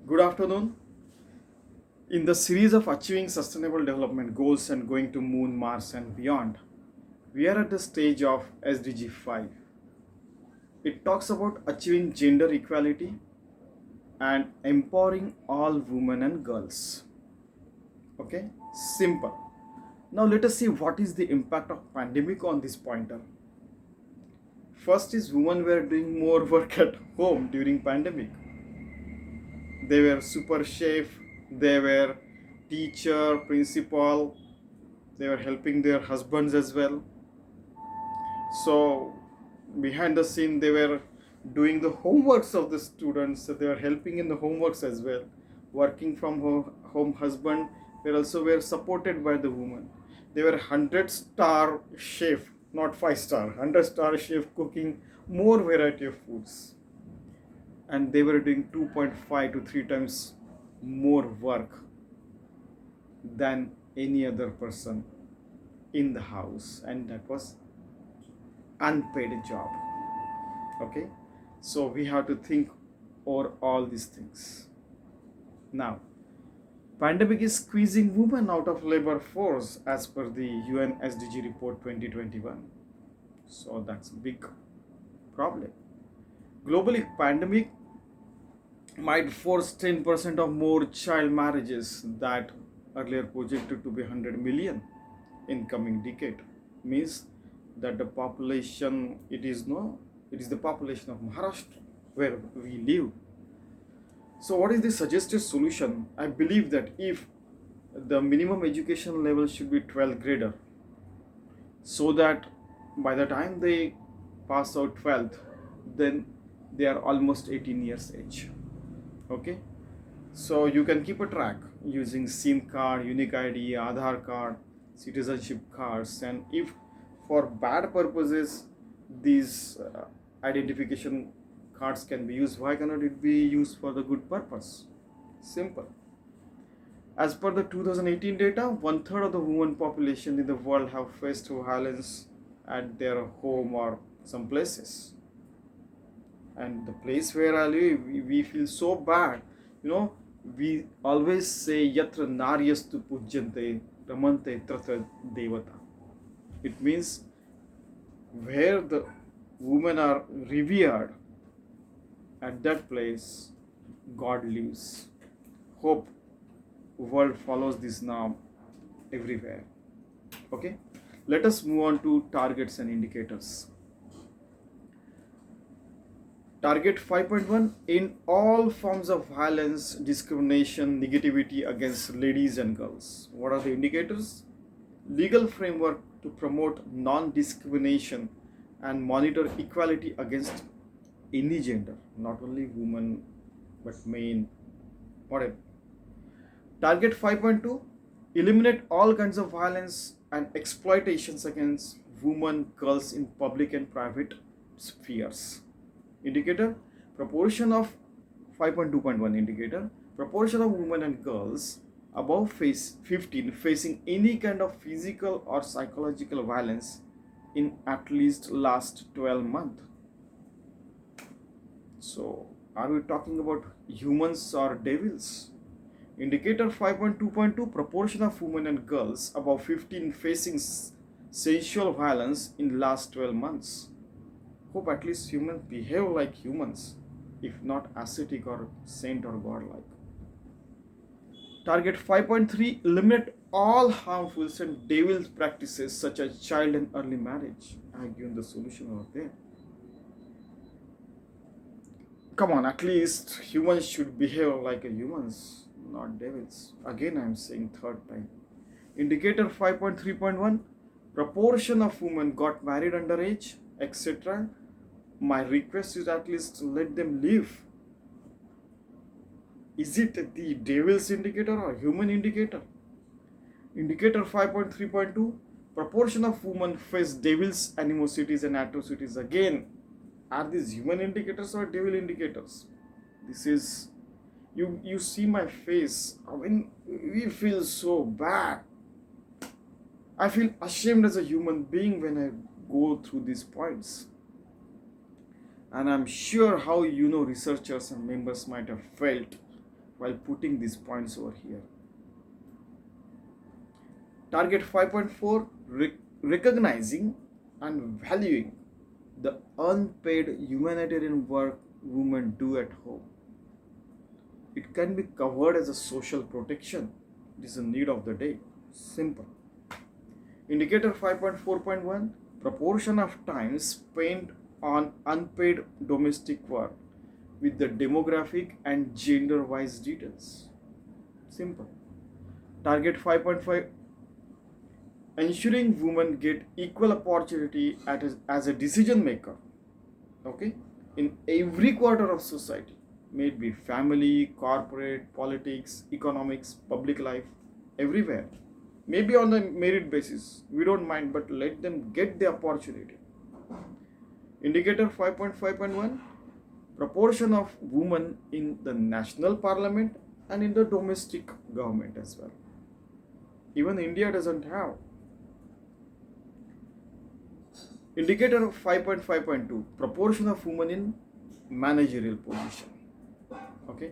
Good afternoon. In the series of achieving sustainable development goals and going to moon, Mars and beyond, we are at the stage of SDG 5. It talks about achieving gender equality and empowering all women and girls. Okay? Simple. Now let us see what is the impact of pandemic on this pointer. First is women were doing more work at home during pandemic. They were super chef, they were teacher, principal, they were helping their husbands as well. So behind the scene they were doing the homeworks of the students, so they were helping in the homeworks as well. Working from home husband were supported by the woman. They were 100-star chef, not 5-star, 100-star chef cooking more variety of foods, and they were doing 2.5 to 3 times more work than any other person in the house, and that was unpaid job. Okay, so we have to think over all these things. Now pandemic is squeezing women out of labor force as per the UN SDG report 2021. So that's a big problem. Globally, pandemic might force 10% of more child marriages that earlier projected to be 100 million in coming decade. Means that the population, it is the population of Maharashtra where we live. So what is the suggested solution? I believe that if the minimum education level should be 12th grader, so that by the time they pass out 12th, then they are almost 18 years age. Okay, so you can keep a track using SIM card, unique ID, Aadhaar card, citizenship cards, and if for bad purposes these identification cards can be used, why cannot it be used for the good purpose? Simple. As per the 2018 data, 1/3 of the women population in the world have faced violence at their home or some places. And the place where I live, we feel so bad. We always say yatra naryastu pujyante ramante tratra devata. It means where the women are revered, at that place God lives. Hope world follows this now everywhere. Okay, let us move on to targets and indicators. Target 5.1: in all forms of violence, discrimination, negativity against ladies and girls. What are the indicators? Legal framework to promote non-discrimination and monitor equality against any gender, not only women but men, whatever. Target 5.2: eliminate all kinds of violence and exploitations against women, girls in public and private spheres. Indicator: proportion of 5.2.1 indicator, proportion of women and girls above 15 facing any kind of physical or psychological violence in at least last 12 months. So are we talking about humans or devils? Indicator 5.2.2: proportion of women and girls above 15 facing sexual violence in last 12 months. Hope at least humans behave like humans, if not ascetic or saint or godlike. Target 5.3: eliminate all harmful and devil practices such as child and early marriage. I have given the solution over there. Come on, at least humans should behave like humans, not devils. Again, I am saying third time. Indicator 5.3.1: proportion of women got married underage, etc. My request is at least let them live. Is it the devil's indicator or human indicator? Indicator 5.3.2: proportion of women face devil's animosities and atrocities. Again, are these human indicators or devil indicators? This is, you see my face. I mean, we feel so bad. I feel ashamed as a human being when I go through these points. And I'm sure how researchers and members might have felt while putting these points over here. Target 5.4, recognizing and valuing the unpaid humanitarian work women do at home. It can be covered as a social protection. It is a need of the day. Simple. Indicator 5.4.1, proportion of time spent on unpaid domestic work with the demographic and gender wise details. Simple. Target 5.5, ensuring women get equal opportunity as a decision maker, okay, in every quarter of society, may it be family, corporate, politics, economics, public life, everywhere. Maybe on the merit basis, we don't mind, but let them get the opportunity. Indicator 5.5.1, proportion of women in the national parliament and in the domestic government as well. Even India doesn't have. Indicator of 5.5.2, proportion of women in managerial position. Okay.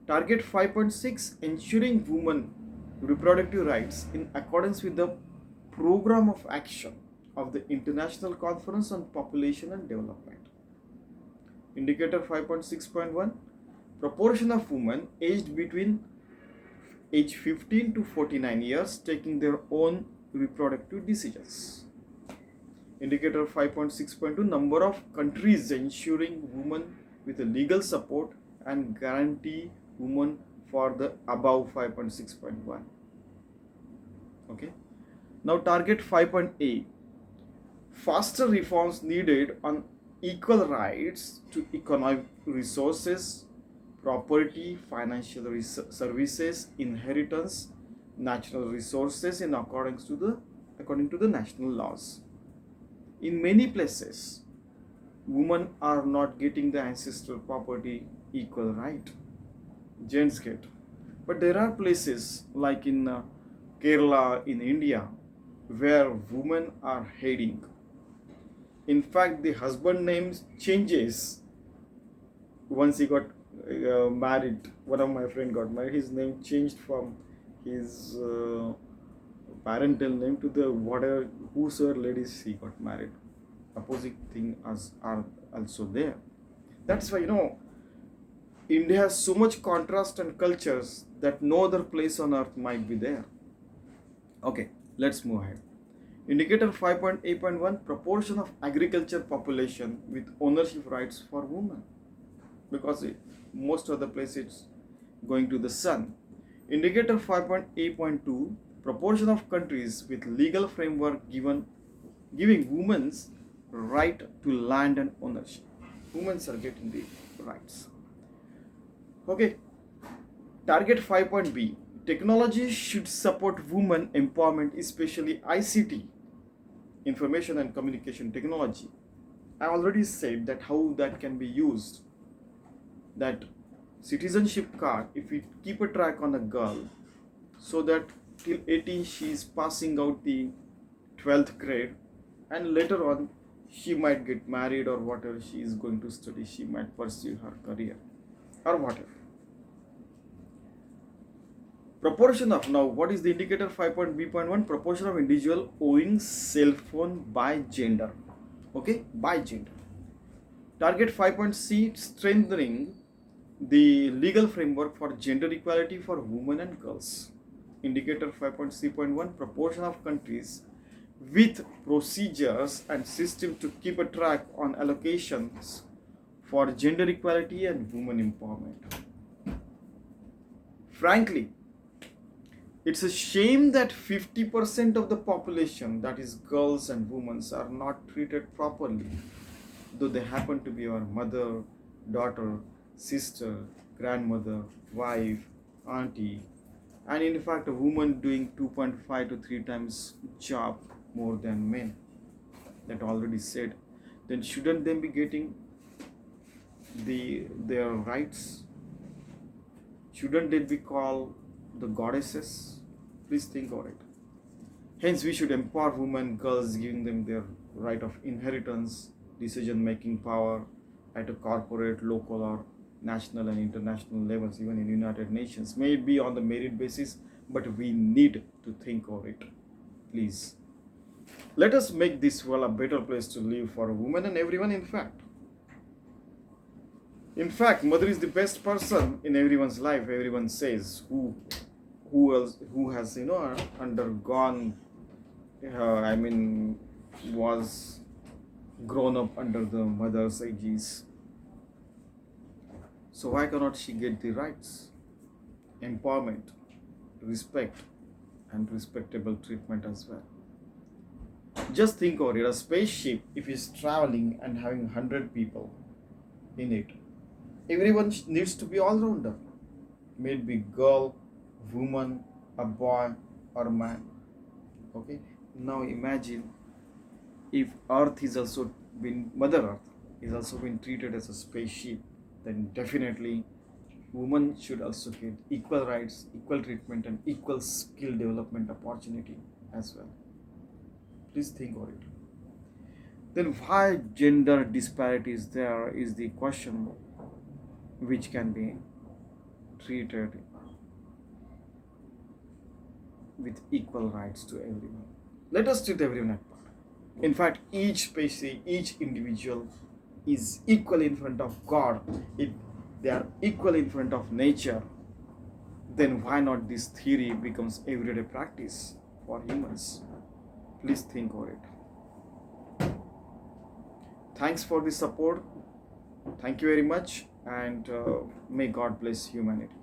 Target 5.6, ensuring women reproductive rights in accordance with the program of action of the International Conference on Population and Development. Indicator 5.6.1, proportion of women aged between age 15 to 49 years taking their own reproductive decisions. Indicator 5.6.2, number of countries ensuring women with a legal support and guarantee women for the above 5.6.1. Okay. Now target 5.8, faster reforms needed on equal rights to economic resources, property, financial services, inheritance, natural resources in according to the national laws. In many places, women are not getting the ancestral property equal right. Gents get. But there are places like in Kerala, in India, where women are heading. In fact, the husband name changes once he got married. One of my friends got married. His name changed from his parental name to the whatever whosoever ladies he got married. Opposite thing are also there. That's why India has so much contrast and cultures that no other place on earth might be there. Okay, let's move ahead. Indicator 5.8.1, proportion of agriculture population with ownership rights for women, because most of the place it's going to the sun. Indicator 5.8.2, proportion of countries with legal framework giving women's right to land and ownership. Women are getting the rights. Okay. Target 5.B, technology should support women empowerment, especially ICT, information and communication technology. I already said that how that can be used. That citizenship card, if we keep a track on a girl, so that till 18 she is passing out the 12th grade, and later on she might get married or whatever she is going to study, she might pursue her career or whatever. Proportion of, now what is the indicator 5.B.1, proportion of individual owning cell phone by gender. Okay, by gender. Target 5.C, strengthening the legal framework for gender equality for women and girls. Indicator 5.C.1, proportion of countries with procedures and system to keep a track on allocations for gender equality and women empowerment. Frankly, it's a shame that 50% of the population, that is girls and women, are not treated properly, though they happen to be our mother, daughter, sister, grandmother, wife, auntie, and in fact a woman doing 2.5 to 3 times job more than men. That already said. Then shouldn't they be getting their rights? Shouldn't they be called the goddesses? Please think of it. Hence, we should empower women, girls, giving them their right of inheritance, decision-making power at a corporate, local, or national and international levels, even in United Nations. May it be on the merit basis, but we need to think of it. Please. Let us make this world a better place to live for women and everyone, in fact. In fact, mother is the best person in everyone's life, everyone says, who has undergone was grown up under the mother's aegis. So why cannot she get the rights, empowerment, respect, and respectable treatment as well? Just think of it, a spaceship, if it's traveling and having 100 people in it, everyone needs to be all-rounder. May it be girl, woman, a boy, or a man. Okay? Now imagine if Earth is also Mother Earth is also been treated as a spaceship, then definitely women should also get equal rights, equal treatment, and equal skill development opportunity as well. Please think of it. Then why gender disparity is there is the question which can be treated with equal rights to everyone. Let us treat everyone equal. In fact, each species, each individual is equal in front of God. If they are equal in front of nature, then why not this theory becomes everyday practice for humans? Please think of it. Thanks for the support. Thank you very much, and may God bless humanity.